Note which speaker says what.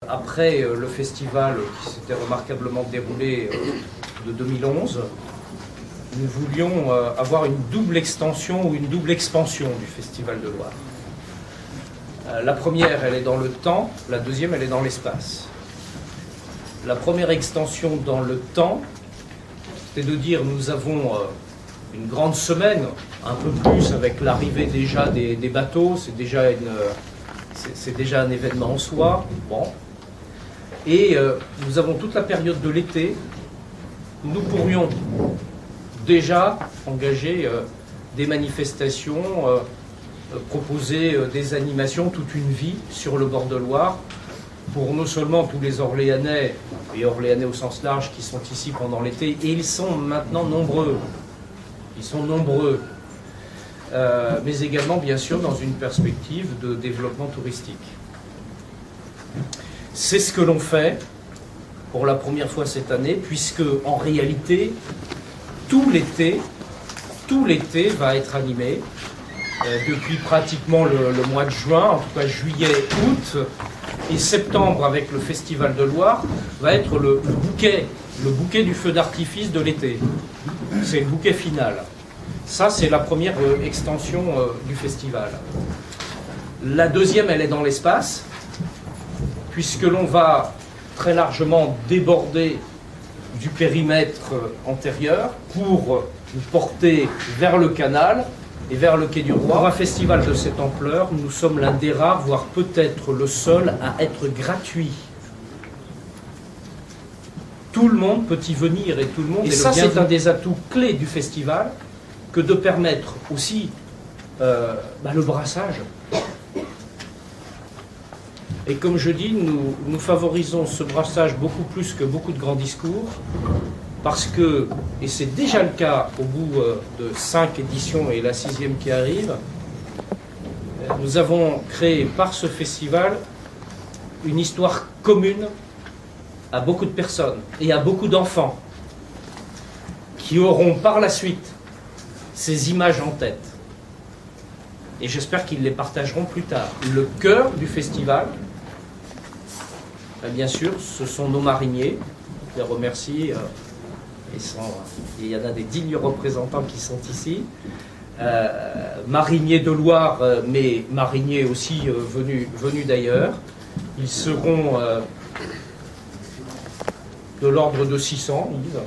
Speaker 1: après le festival qui s'était remarquablement déroulé de 2011, nous voulions avoir une double extension ou une double expansion du Festival de Loire. La première, elle est dans le temps, la deuxième, elle est dans l'espace. La première extension dans le temps, c'est de dire nous avons une grande semaine, un peu plus avec l'arrivée déjà des bateaux, c'est déjà un événement en soi. Bon. Et nous avons toute la période de l'été, nous pourrions déjà engager des manifestations, proposer des animations toute une vie sur le bord de Loire, pour non seulement tous les Orléanais, et Orléanais au sens large, qui sont ici pendant l'été, et ils sont maintenant nombreux, mais également bien sûr dans une perspective de développement touristique. C'est ce que l'on fait pour la première fois cette année, puisque en réalité, tout l'été va être animé, depuis pratiquement le mois de juin, en tout cas juillet, août, et septembre avec le Festival de Loire, va être le bouquet du feu d'artifice de l'été. C'est le bouquet final. Ça, c'est la première extension du festival. La deuxième, elle est dans l'espace, puisque l'on va très largement déborder du périmètre antérieur pour nous porter vers le canal et vers le quai du Roi. Pour un festival de cette ampleur, nous sommes l'un des rares, voire peut-être le seul, à être gratuit. Tout le monde peut y venir et tout le monde. Et ça, c'est un des atouts clés du festival, que de permettre aussi le brassage. Et comme je dis, nous favorisons ce brassage beaucoup plus que beaucoup de grands discours, parce que, et c'est déjà le cas au bout de 5 éditions et la 6e qui arrive, nous avons créé par ce festival une histoire commune à beaucoup de personnes et à beaucoup d'enfants qui auront par la suite ces images en tête. Et j'espère qu'ils les partageront plus tard. Le cœur du festival, bien sûr, ce sont nos mariniers. Je les remercie. Il y en a des dignes représentants qui sont ici. Mariniers de Loire, mais mariniers aussi venus d'ailleurs. Ils seront de l'ordre de 600, Yves.